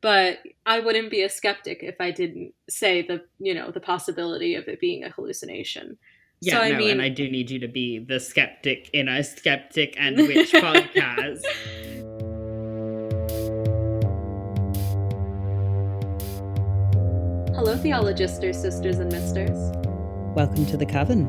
But I wouldn't be a skeptic if I didn't say the possibility of it being a hallucination. So Yeah, I no, and I mean, do need you to be the skeptic in a skeptic and witch podcast. hello, theologisters, sisters, and misters. Welcome to the Coven.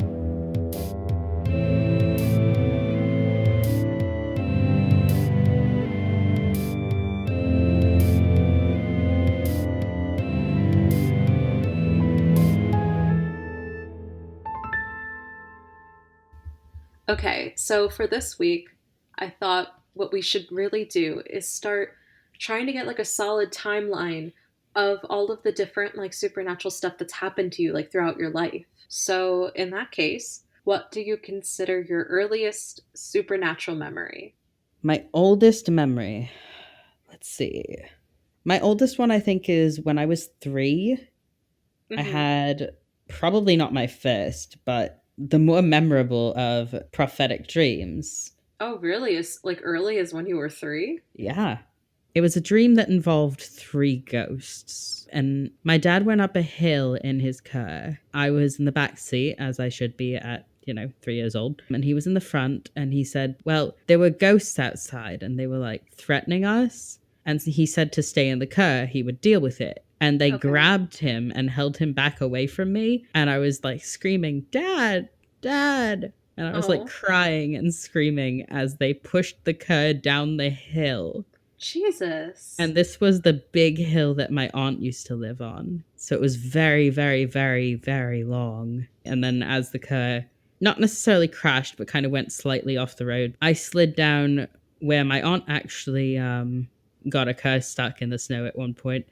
Okay, so for this week, I thought what we should really do is start trying to get like a solid timeline of all of the different like supernatural stuff that's happened to you like throughout your life. So, in that case, what do you consider your earliest supernatural memory? My oldest memory. Let's see. My oldest one, I think, is when I was 3. I Mhm. had probably not my first, but the more memorable of prophetic dreams. Oh, really? As like early as when you were 3? Yeah. It was a dream that involved 3 ghosts. And my dad went up a hill in his car. I was in the back seat, as I should be at, 3 years old. And he was in the front, and he said, well, there were ghosts outside, and they were like threatening us. And he said to stay in the car, he would deal with it. And they Okay. grabbed him and held him back away from me. And I was like screaming, Dad, Dad. And I was like Oh, crying and screaming as they pushed the car down the hill. Jesus. And this was the big hill that my aunt used to live on. So it was very, very, very, very long. And then as the car not necessarily crashed, but kind of went slightly off the road, I slid down where my aunt actually got a car stuck in the snow at one point.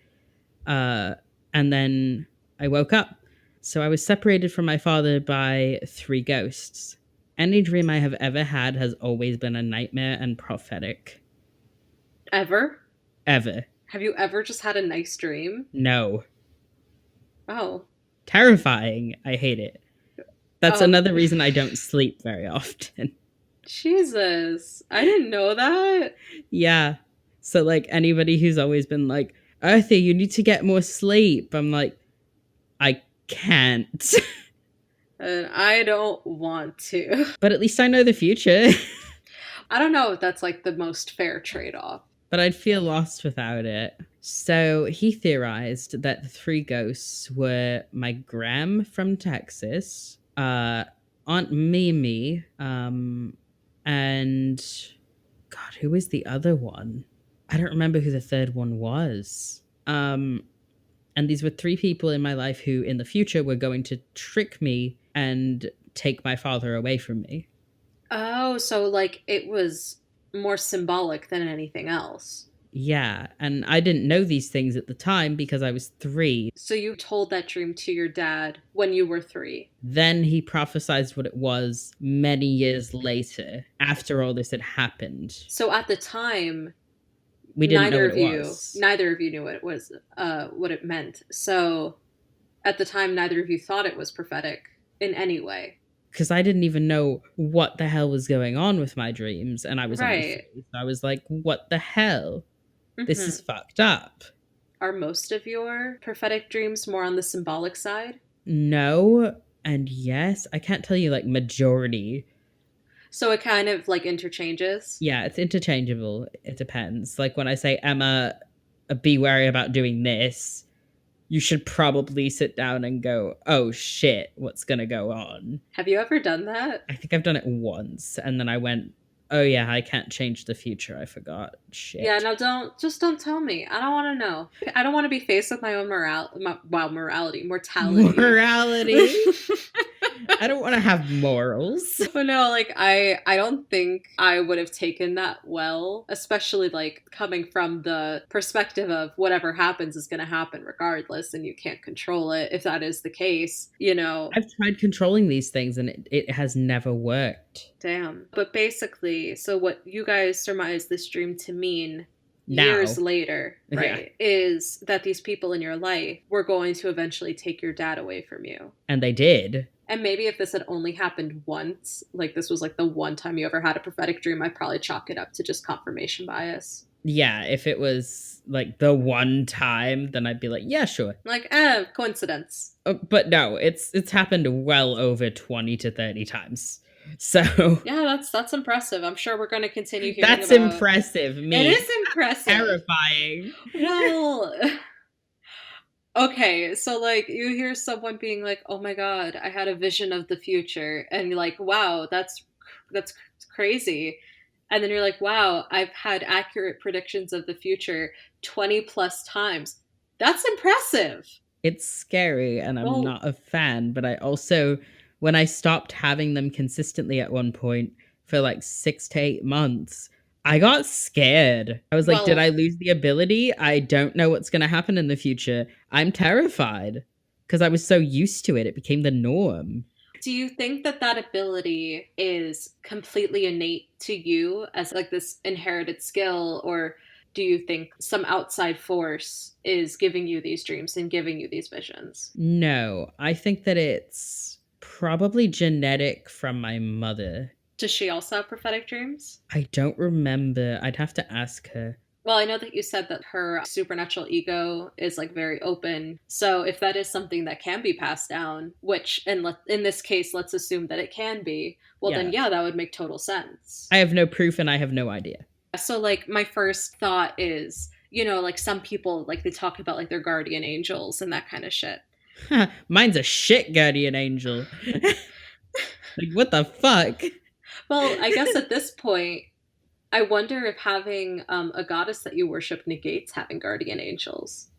Uh, and then I woke up. So I was separated from my father by 3 ghosts. Any dream I have ever had has always been a nightmare and prophetic. Ever? Ever. Have you ever just had a nice dream? No. Oh. Terrifying. I hate it. That's Um, another reason I don't sleep very often. Jesus. I didn't know that. Yeah. So, like, anybody who's always been like, Earthy, you need to get more sleep, I'm like, I can't. And I don't want to. But at least I know the future. I don't know if that's like the most fair trade off. But I'd feel lost without it. So he theorized that the 3 ghosts were my gram from Texas, Aunt Mimi, and God, who was the other one? I don't remember who the third one was. And these were 3 people in my life who, in the future, were going to trick me and take my father away from me. Oh, so like it was more symbolic than anything else. Yeah, and I didn't know these things at the time because I was 3. So you told that dream to your dad when you were 3. Then he prophesized what it was many years later, after all this had happened. So at the time, We didn't know what it was. neither of you knew what it was, what it meant. So at the time, neither of you thought it was prophetic in any way. Because I didn't even know what the hell was going on with my dreams, and I was only Right. 3. So I was like, what the hell? This Mm-hmm. is fucked up. Are most of your prophetic dreams more on the symbolic side? No, and yes. I can't tell you like majority. So it kind of like interchanges. Yeah, it's interchangeable. It depends. Like when I say, Emma, be wary about doing this, you should probably sit down and go, oh shit, what's gonna go on? Have you ever done that? I think I've done it once, and then I went, oh yeah, I can't change the future. I forgot. Yeah, Shit. no, don't tell me. I don't want to know. I don't want to be faced with my own mortality. Morality. I don't want to have morals. But no, like I don't think I would have taken that well, especially like coming from the perspective of whatever happens is going to happen regardless and you can't control it if that is the case. I've tried controlling these things, and it has never worked. Damn. But basically, so what you guys surmise this dream to mean years Now. later, Yeah. right, is that these people in your life were going to eventually take your dad away from you. And they did. And maybe if this had only happened once, like this was like the one time you ever had a prophetic dream, I'd probably chalk it up to just confirmation bias. Yeah, if it was like the one time, then I'd be like, yeah, sure. Like, coincidence. But no, it's happened well over 20 to 30 times. So Yeah, that's impressive. I'm sure we're going to continue hearing that's about. impressive. It Me, is impressive. terrifying. Well, okay, so like you hear someone being like, "Oh my god, I had a vision of the future." And you're like, "Wow, that's crazy." And then you're like, "Wow, I've had accurate predictions of the future 20 plus times." That's impressive. It's scary and I'm Well, not a fan, but I also, when I stopped having them consistently at one point for like 6 to 8 months, I got scared. I was like, did well, I lose the ability? I don't know what's going to happen in the future. I'm terrified because I was so used to it. It became the norm. do you think that that ability is completely innate to you as like this inherited skill, or do you think some outside force is giving you these dreams and giving you these visions? No, I think that it's probably genetic from my mother. Does she also have prophetic dreams? I don't remember. I'd have to ask her. Well, I know that you said that her supernatural ego is like very open. So if that is something that can be passed down, which in this case, let's assume that it can be, well, then Yeah. yeah, that would make total sense. I have no proof and I have no idea. So like my first thought is, like some people like they talk about like their guardian angels and that kind of shit. Mine's a shit guardian angel. Like, what the fuck? Well, I guess at this point, I wonder if having a goddess that you worship negates having guardian angels.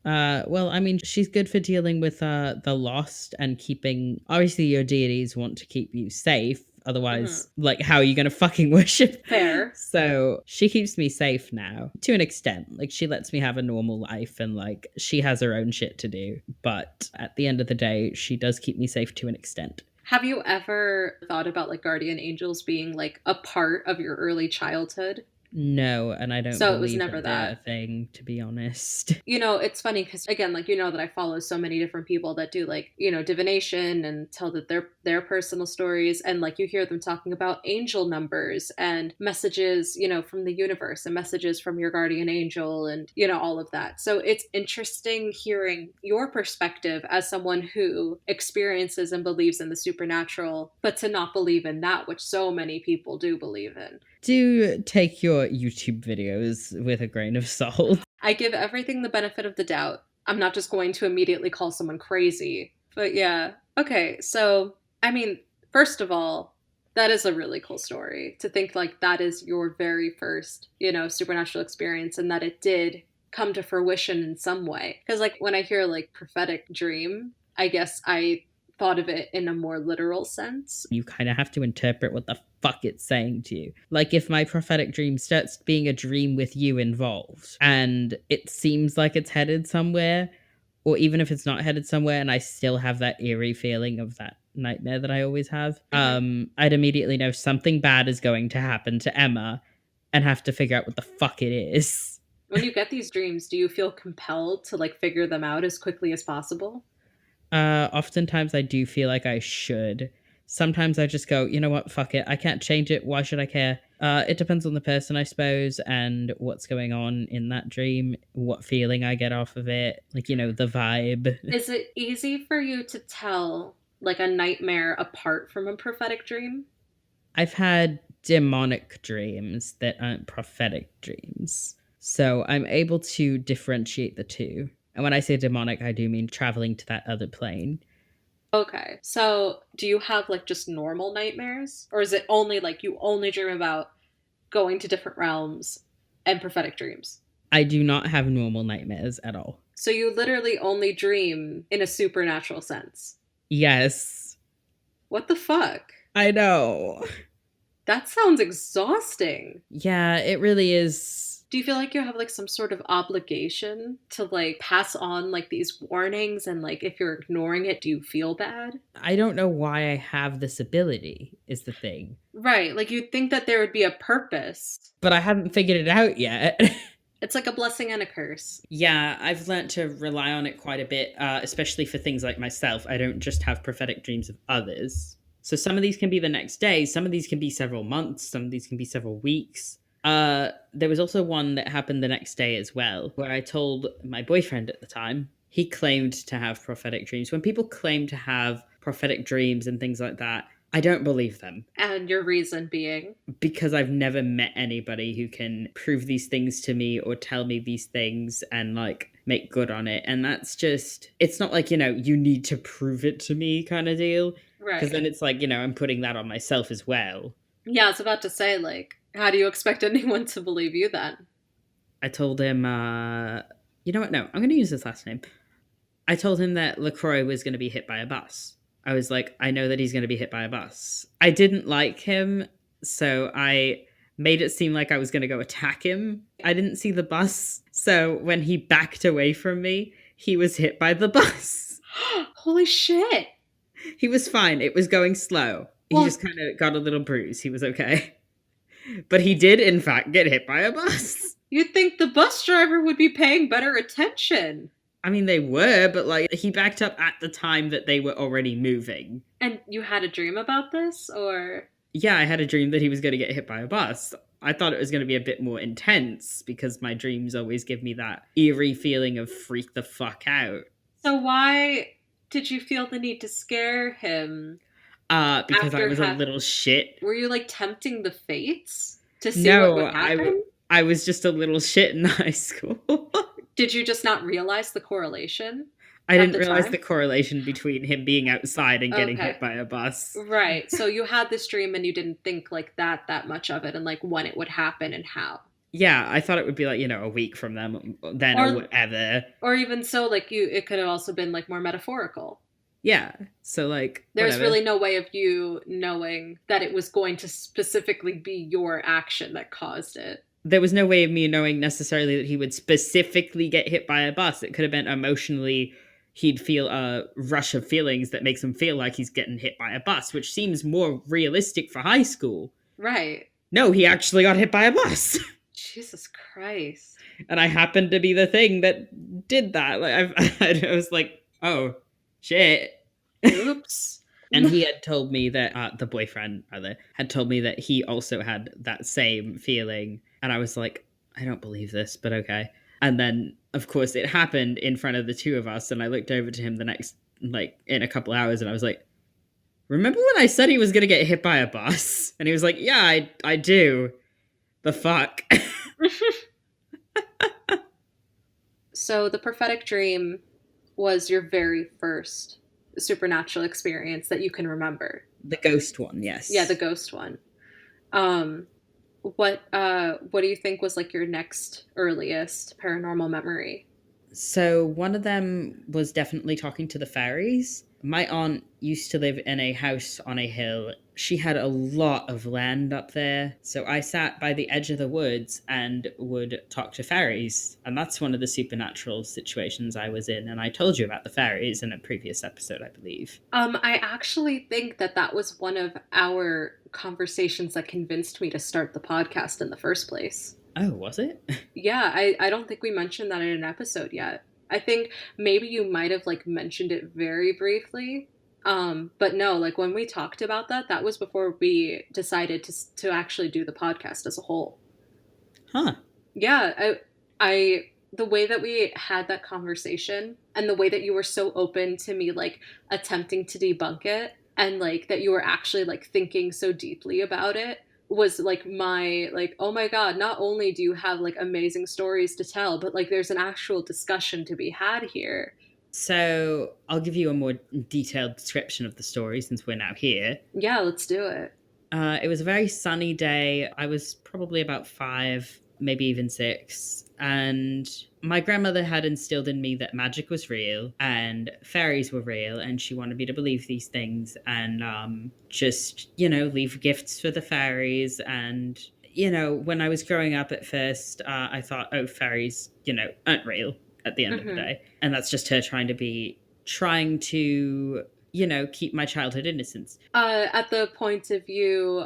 Well, I mean, she's good for dealing with the lost and keeping. Obviously, your deities want to keep you safe. Hmm. Otherwise, like, how are you going to fucking worship? Fair. So she keeps me safe now to an extent. Like, she lets me have a normal life and, like, she has her own shit to do. But at the end of the day, she does keep me safe to an extent. Have you ever thought about like guardian angels being like a part of your early childhood? No, and I don't So it was believe never that they're a that. thing, to be honest. It's funny because again, like that I follow so many different people that do like divination and tell that their personal stories, and like you hear them talking about angel numbers and messages, from the universe and messages from your guardian angel and all of that. So it's interesting hearing your perspective as someone who experiences and believes in the supernatural, but to not believe in that which so many people do believe in. Do take your YouTube videos with a grain of salt. I give everything the benefit of the doubt. I'm not just going to immediately call someone crazy. But yeah. Okay, so I mean, first of all, that is a really cool story to think like that is your very first, supernatural experience and that it did come to fruition in some way. Because like when I hear like prophetic dream, I guess I thought of it in a more literal sense. You kind of have to interpret what the fuck it's saying to you. Like, if my prophetic dream starts being a dream with you involved and it seems like it's headed somewhere, or even if it's not headed somewhere and I still have that eerie feeling of that nightmare that I always have, Hmm. I'd immediately know something bad is going to happen to Emma and have to figure out what the fuck it is. When you get these dreams, do you feel compelled to like figure them out as quickly as possible? Oftentimes I do feel like I should. Sometimes I just go, you know what, fuck it. I can't change it. Why should I care? It depends on the person, I suppose, and what's going on in that dream, what feeling I get off of it, like, the vibe. Is it easy for you to tell like a nightmare apart from a prophetic dream? I've had demonic dreams that aren't prophetic dreams. So I'm able to differentiate the two. And when I say demonic, I do mean traveling to that other plane. Okay. So, do you have like just normal nightmares, or is it only like you only dream about going to different realms and prophetic dreams? I do not have normal nightmares at all. So you literally only dream in a supernatural sense. Yes, What the fuck? I know. That sounds exhausting. Yeah, it really is. Do you feel like you have like some sort of obligation to like pass on like these warnings, and like if you're ignoring it, do you feel bad? I don't know why I have this ability, is the thing. Right, like you'd think that there would be a purpose. But I haven't figured it out yet. It's like a blessing and a curse. Yeah, I've learned to rely on it quite a bit, especially for things like myself. I don't just have prophetic dreams of others. So some of these can be the next day, some of these can be several months, some of these can be several weeks. There was also one that happened the next day as well, where I told my boyfriend at the time, he claimed to have prophetic dreams. When people claim to have prophetic dreams and things like that, I don't believe them And your reason being? because I've never met anybody who can prove these things to me or tell me these things and like make good on it. And that's just, it's not like, you need to prove it to me kind of deal. Because Right. then it's like, I'm putting that on myself as well. Yeah, I was about to say, like, how do you expect anyone to believe you then? I told him, you know what? No, I'm going to use his last name. I told him that LaCroix was going to be hit by a bus. I was like, I know that he's going to be hit by a bus. I didn't like him, so I made it seem like I was going to go attack him. I didn't see the bus, so when he backed away from me, he was hit by the bus. Holy shit. He was fine. It was going slow. He Well, just kind of got a little bruise. He was okay. But he did, in fact, get hit by a bus. you'd think the bus driver would be paying better attention. I mean, they were, but like he backed up at the time that they were already moving. And you had a dream about this, or? Yeah, I had a dream that he was going to get hit by a bus. I thought it was going to be a bit more intense because my dreams always give me that eerie feeling of freak the fuck out. So why did you feel the need to scare him Because I after was a little shit. were you like tempting the fates to see what No, would happen? I was just a little shit in high school. Did you just not realize the correlation I at didn't the realize the time? correlation between him being outside and getting Okay. hit by a bus. Right. So you had this dream and you didn't think like that much of it and like when it would happen and how. Yeah, I thought it would be like, a week from then or Or whatever. or even so like you it could have also been like more metaphorical. Yeah. So like There's whatever. really no way of you knowing that it was going to specifically be your action that caused it. There was no way of me knowing necessarily that he would specifically get hit by a bus. It could have been emotionally he'd feel a rush of feelings that makes him feel like he's getting hit by a bus, which seems more realistic for high school. Right. No, he actually got hit by a bus. Jesus Christ. And I happened to be the thing that did that. Like I was like, "Oh, shit." Oops. And he had told me that the boyfriend rather had told me that he also had that same feeling, and I was like, I don't believe this, but okay. And then of course it happened in front of the two of us, and I looked over to him the next like in a couple hours, and I was like, remember when I said he was gonna get hit by a bus? And he was like, yeah, I do. The fuck. So the prophetic dream was your very first supernatural experience that you can remember. The ghost one, Yeah, the yes. ghost one. Um what do you think was like your next earliest paranormal memory? So one of them was definitely talking to the fairies. My aunt used to live in a house on a hill. She had a lot of land up there. So I sat by the edge of the woods and would talk to fairies. And that's one of the supernatural situations I was in. And I told you about the fairies in a previous episode, I believe. I actually think that that was one of our conversations that convinced me to start the podcast in the first place. Oh, was it? Yeah, I don't think we mentioned that in an episode yet. I think maybe you might have like mentioned it very briefly. But no, like when we talked about that, that was before we decided to actually do the podcast as a whole. Huh. Yeah, I the way that we had that conversation and the way that you were so open to me like attempting to debunk it and like that you were actually like thinking so deeply about it was like my like oh my god, not only do you have like amazing stories to tell but like there's an actual discussion to be had here. So I'll give you a more detailed description of the story since we're now here. Yeah, let's do it. It was a very sunny day. I was probably about 5, maybe even 6. And my grandmother had instilled in me that magic was real and fairies were real. And she wanted me to believe these things and just, leave gifts for the fairies. And, when I was growing up at first, I thought, oh, fairies, aren't real at the end of the Mm-hmm. day. And that's just her trying to keep my childhood innocence. At the point of view,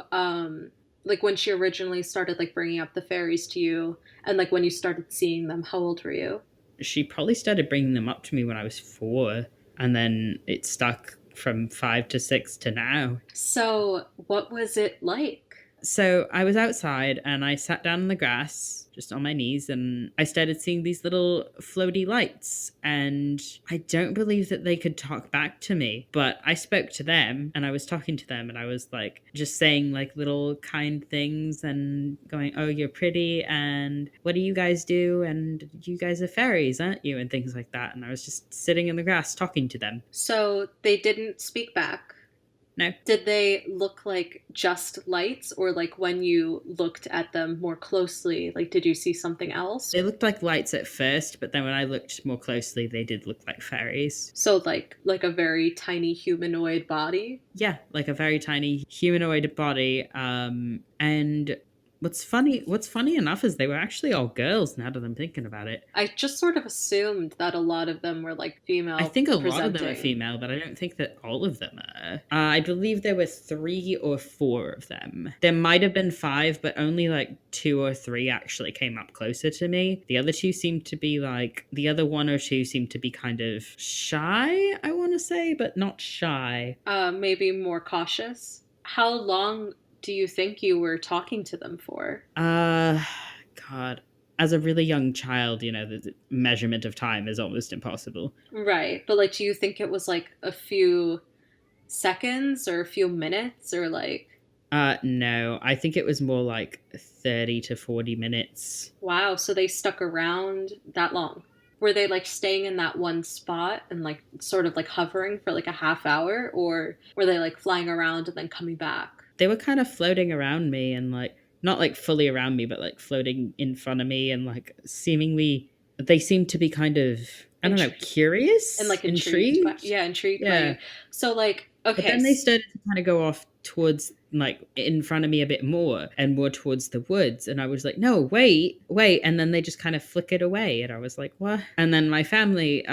like when she originally started like bringing up the fairies to you, and like when you started seeing them, how old were you? She probably started bringing them up to me when I was 4, and then it stuck from 5 to 6 to now. So, what was it like? So I was outside and I sat down on the grass, just on my knees, and I started seeing these little floaty lights. And I don't believe that they could talk back to me, but I spoke to them and I was talking to them and I was like just saying like little kind things and going, "Oh, you're pretty, and what do you guys do? And you guys are fairies, aren't you?" And things like that. And I was just sitting in the grass talking to them. So they didn't speak back. No, Did they look like just lights, or like when you looked at them more closely, like did you see something else? they looked like lights at first, but then when I looked more closely, they did look like fairies. So like a very tiny humanoid body? Yeah, like a very tiny humanoid body. And what's funny enough is they were actually all girls now that I'm thinking about it. I just sort of assumed that a lot of them were like I female think a lot of them are presenting. female, but I don't think that all of them are. I believe there were 3 or 4 of them. There might have been 5, but only like 2 or 3 actually came up closer to me. The other two seemed to be like, the other 1 or 2 seemed to be kind of shy, I want to say, but not shy. Maybe more cautious. How long do you think you were talking to them for? Uh, God. As a really young child, the measurement of time is almost impossible. Right. But like do you think it was like a few seconds or a few minutes or like No, I think it was more like 30 to 40 minutes. wow, so they stuck around that long? Were they like staying in that one spot and like sort of like hovering for like a half hour, or were they like flying around and then coming back? They were kind of floating around me and like, not like fully around me, but like floating in front of me and like seemingly, they seemed to be kind of, I don't know, Intri- and curious, like intrigued by, intrigued. yeah, intrigued by you. Yeah. So like But okay, then they started to kind of go off towards like in front of me a bit more and more towards the woods. And I was like, no, wait, wait. And then they just kind of flickered away. And I was like, what? And then my family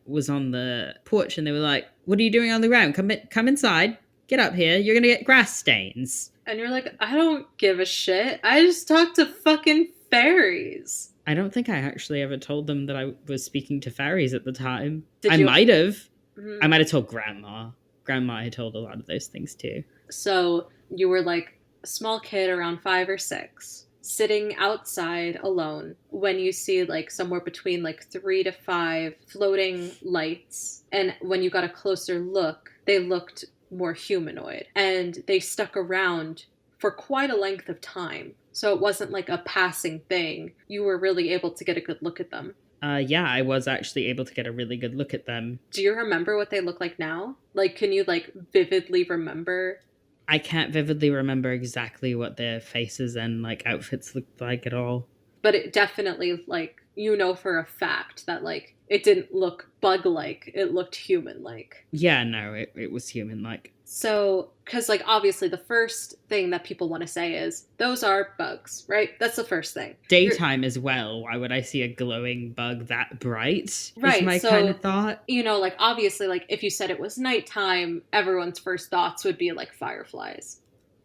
was on the porch and they were like, what are you doing on the ground? Come inside. Get up here. You're going to get grass stains. and you're like, I don't give a shit. I just talked to fucking fairies. I don't think I actually ever told them that I was speaking to fairies at the time. Did I you? might have. I Mhm. might have told grandma. Grandma had told a lot of those things too. So you were like a small kid around 5 or 6, sitting outside alone when you see like somewhere between like 3 to 5 floating lights. And when you got a closer look, they looked more humanoid and they stuck around for quite a length of time. So it wasn't like a passing thing. You were really able to get a good look at them. Yeah, I was actually able to get a really good look at them. Do you remember what they look like now? Like, can you like vividly remember? I can't vividly remember exactly what their faces and like outfits looked like at all. But it definitely like you know for a fact that like it didn't look bug like, it looked human like. Yeah, no, it was human like. So because like obviously the first thing that people want to say is those are bugs, right? That's the first thing. You're Daytime as well. Why would I see a glowing bug that bright? Is right. my kind So of thought. like obviously like if you said it was nighttime, everyone's first thoughts would be like fireflies.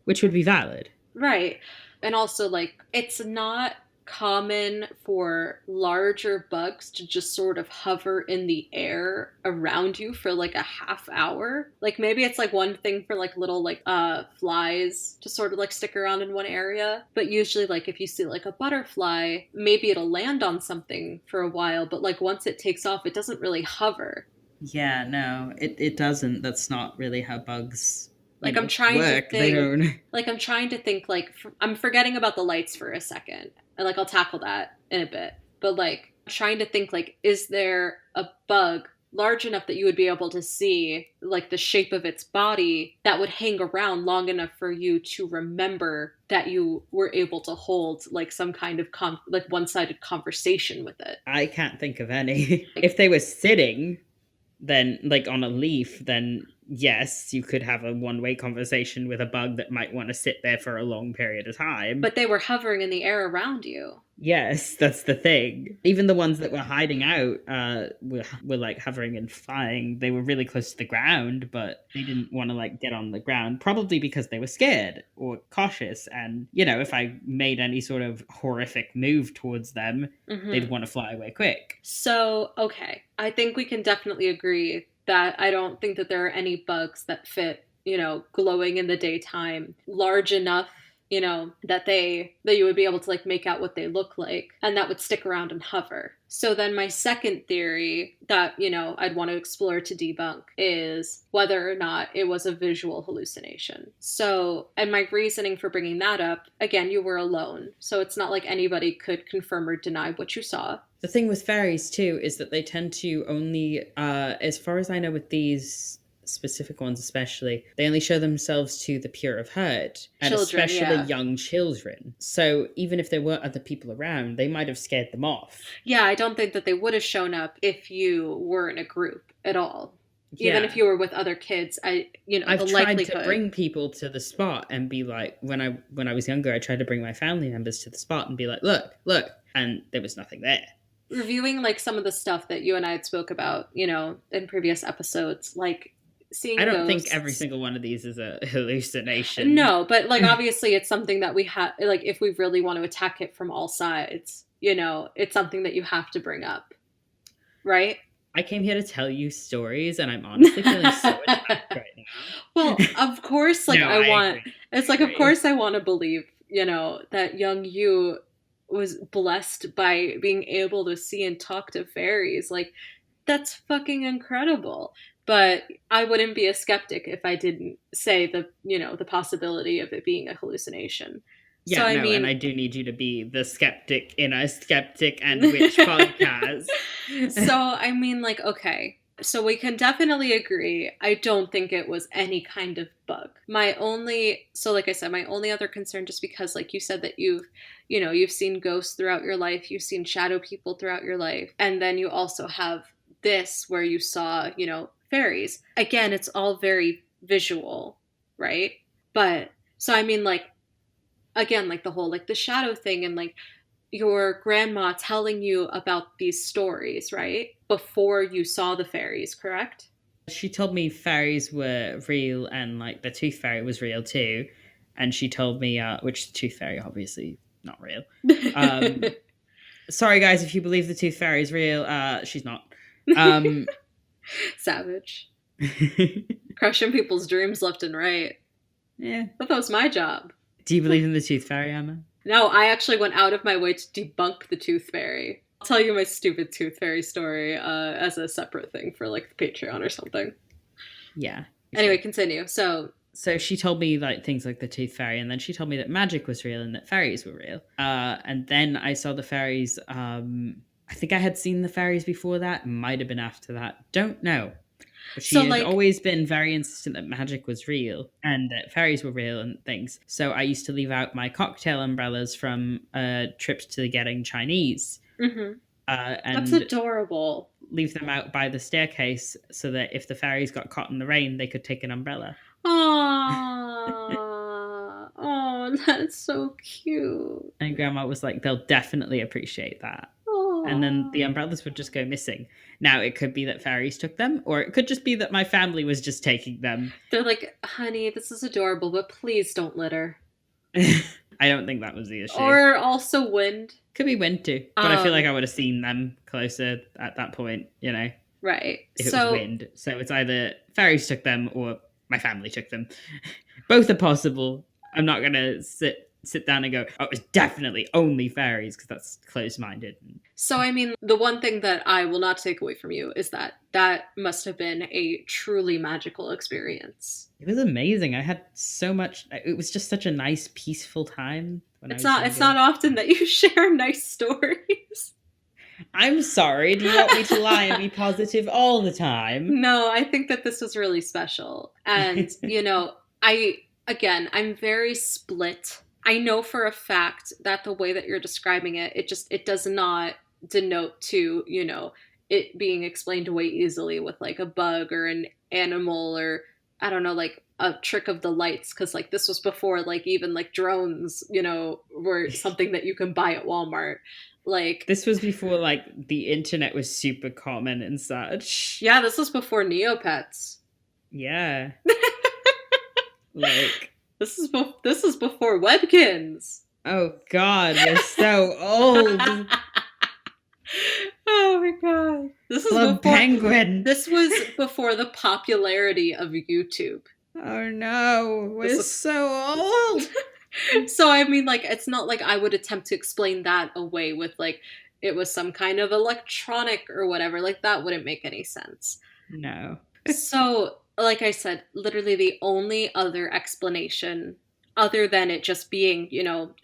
Which would be valid. Right. And also, like, it's not common for larger bugs to just sort of hover in the air around you for like a half hour. Like maybe it's like one thing for like little like flies to sort of like stick around in one area, but usually like if you see like a butterfly, maybe it'll land on something for a while, but like once it takes off, it doesn't really hover. Yeah, no, it doesn't. That's not really how bugs, Like I'm trying to work. They think, don't. like I'm forgetting about the lights for a second, and like I'll tackle that in a bit. But like trying to think, like, is there a bug large enough that you would be able to see like the shape of its body that would hang around long enough for you to remember that you were able to hold like some kind of like one-sided conversation with it? I can't think of any. Like, If they were sitting, then like on a leaf, then yes, you could have a one-way conversation with a bug that might want to sit there for a long period of time. but they were hovering in the air around you. Yes, that's the thing. Even the ones that were hiding out were like hovering and flying. They were really close to the ground, but they didn't want to like get on the ground, probably because they were scared or cautious. And if I made any sort of horrific move towards them, they'd Mm-hmm. want to fly away quick. So, okay, I think we can definitely agree that I don't think that there are any bugs that fit, glowing in the daytime large enough. that you would be able to like make out what they look like, and that would stick around and hover. So then my second theory that, I'd want to explore to debunk is whether or not it was a visual hallucination. So, and my reasoning for bringing that up, again, you were alone. So it's not like anybody could confirm or deny what you saw. The thing with fairies too is that they tend to only, as far as I know, with these specific ones especially, they only show themselves to the pure of heart, and Children, especially yeah. young children. So even if there were other people around, they might have scared them off. Yeah, I don't think that they would have shown up if you were in a group at all. Even if Yeah. you were with other kids, I've the tried to likelihood. bring people to the spot and be like, when I was younger, I tried to bring my family members to the spot and be like, look, and there was nothing there. Reviewing like some of the stuff that you and I had spoke about, in previous episodes, like I seeing don't think every ghosts. single one of these is a hallucination. No, but like obviously it's something that we have, like if we really want to attack it from all sides, it's something that you have to bring up, right? I came here to tell you stories, and I'm honestly feeling so attacked right Well, now. of course, like No, I I want, agree. it's I like, of agree. course I want to believe, that young you was blessed by being able to see and talk to fairies. Like, that's fucking incredible. But I wouldn't be a skeptic if I didn't say the possibility of it being a hallucination. So, Yeah, I no, and mean, I do need you to be the skeptic in a skeptic and witch podcast. like, okay. So we can definitely agree. I don't think it was any kind of bug. Like I said, my only other concern, just because, like you said, that you've seen ghosts throughout your life, you've seen shadow people throughout your life, and then you also have this where you saw, fairies. Again, it's all very visual, right? But so I mean, like, again, like the whole like the shadow thing, and like your grandma telling you about these stories, right? Before you saw the fairies, correct? She told me fairies were real, and like the tooth fairy was real too. And she told me, which the tooth fairy obviously not real. Um, Sorry guys, if you believe the tooth fairy is real, she's not. Um, Savage. Crushing people's dreams left and right. yeah. But that was my job. Do you believe in the tooth fairy, Emma? No, I actually went out of my way to debunk the tooth fairy. I'll tell you my stupid tooth fairy story as a separate thing for like the Patreon or something. Yeah. Anyway, continue. So she told me like things like the tooth fairy, and then she told me that magic was real and that fairies were real. And then I saw the fairies. I think I had seen the fairies before that. Might have been after that. Don't know. But she so had like, always been very insistent that magic was real and that fairies were real and things. So I used to leave out my cocktail umbrellas from trips to getting Chinese, mhm. That's and adorable. leave them out by the staircase so that if the fairies got caught in the rain, they could take an umbrella. Aww. Oh, that's so cute. And grandma was like, they'll definitely appreciate that. And then the Aww. umbrellas would just go missing. Now, it could be that fairies took them, or it could just be that my family was just taking them. They're like, honey, this is adorable, but please don't litter. I don't think that was the issue. Or also wind. Could be wind too, but I feel like Um, I would have seen them closer at that point, right. if it was wind. So it's either fairies took them or my family took them. Both are possible. I'm not gonna sit down and go, oh, it's definitely only fairies, because that's closed-minded. So, I mean, the one thing that I will not take away from you is that must have been a truly magical experience. It was amazing. I had so much. It was just such a nice, peaceful time when I It's was not it's younger. not often that you share nice stories. I'm sorry. Do you want me to lie and be positive all the time? No, I think that this was really special. And, I'm very split. I know for a fact that the way that you're describing it, it does not denote to, it being explained away easily with like a bug or an animal, or I don't know, like a trick of the lights, because like this was before like even like drones, were something that you can buy at Walmart. Like, This was before like the internet was super common and such. yeah, this was before Neopets. Yeah. Like, This is before Webkins. oh God, we're so old. Oh my god. Club Penguin. This was before the popularity of YouTube. Oh no, we're This was so old. So I mean, like, it's not like I would attempt to explain that away with like it was some kind of electronic or whatever. Like that wouldn't make any sense. No. So, like I said, literally the only other explanation other than it just being,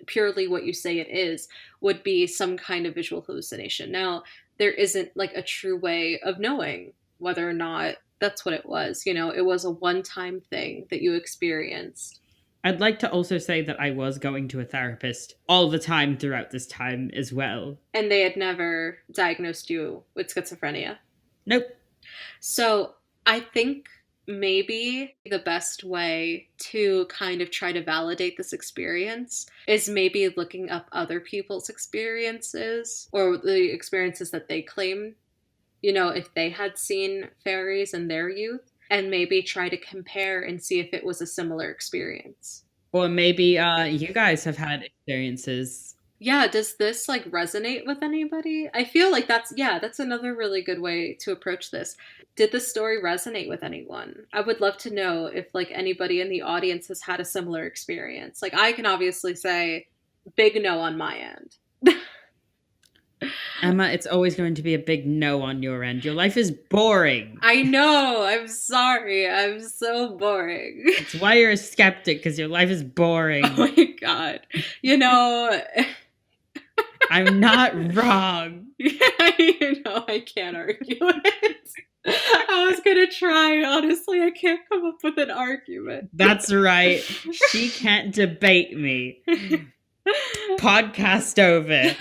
purely what you say it is, would be some kind of visual hallucination. Now, there isn't like a true way of knowing whether or not that's what it was. It was a one-time thing that you experienced. I'd like to also say that I was going to a therapist all the time throughout this time as well. And they had never diagnosed you with schizophrenia. Nope. So I think maybe the best way to kind of try to validate this experience is maybe looking up other people's experiences or the experiences that they claim, if they had seen fairies in their youth, and maybe try to compare and see if it was a similar experience. Or maybe you guys have had experiences. Yeah, does this like resonate with anybody? I feel like that's another really good way to approach this. Did the story resonate with anyone? I would love to know if like anybody in the audience has had a similar experience. Like I can obviously say big no on my end. Emma, it's always going to be a big no on your end. Your life is boring. I know. I'm sorry. I'm so boring. It's why you're a skeptic, because your life is boring. Oh my god. You know, I'm not wrong. I can't argue it. I was gonna try. Honestly, I can't come up with an argument. That's right. She can't debate me. Podcast over.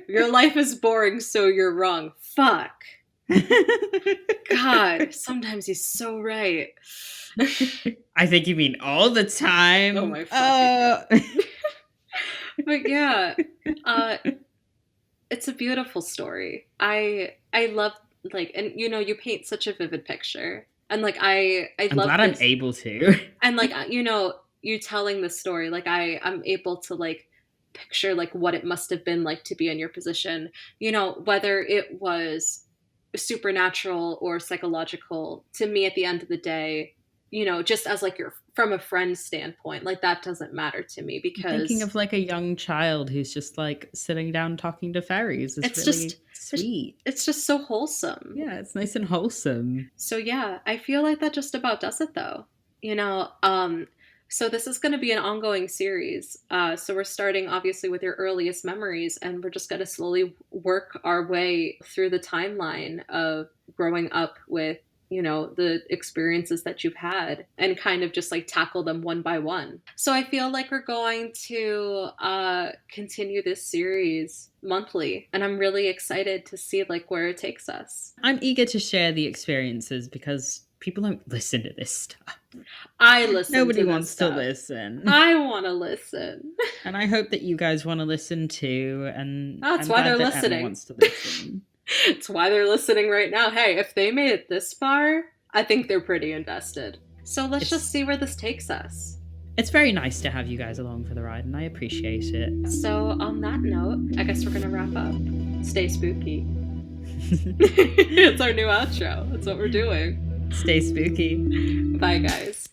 Your life is boring, so you're wrong. Fuck. God, sometimes he's so right. I think you mean all the time. Oh my fucking God. But yeah, it's a beautiful story. I love like, and you paint such a vivid picture, and like I I'm love glad this. I'm able to. And like you telling the story, like I'm able to like picture like what it must have been like to be in your position. Whether it was supernatural or psychological. To me, at the end of the day, just as like you're from a friend's standpoint, like that doesn't matter to me because Thinking of like a young child who's just like sitting down talking to fairies is it's really just sweet. it's just so wholesome. Yeah, it's nice and wholesome. So yeah, I feel like that just about does it though. So this is going to be an ongoing series. So we're starting obviously with your earliest memories, and we're just going to slowly work our way through the timeline of growing up with, the experiences that you've had and kind of just like tackle them one by one. So I feel like we're going to continue this series monthly, and I'm really excited to see like where it takes us. I'm eager to share the experiences because people don't listen to this stuff. I listen. Nobody to this wants stuff. to listen. I want to listen. And I hope that you guys want to listen too. And that's I'm why glad they're that listening. Emma wants to listen. It's why they're listening right now. Hey, if they made it this far, I think they're pretty invested. So let's just see where this takes us. It's very nice to have you guys along for the ride, and I appreciate it. So on that note, I guess we're gonna wrap up. Stay spooky. It's our new outro. That's what we're doing. Stay spooky. Bye, guys.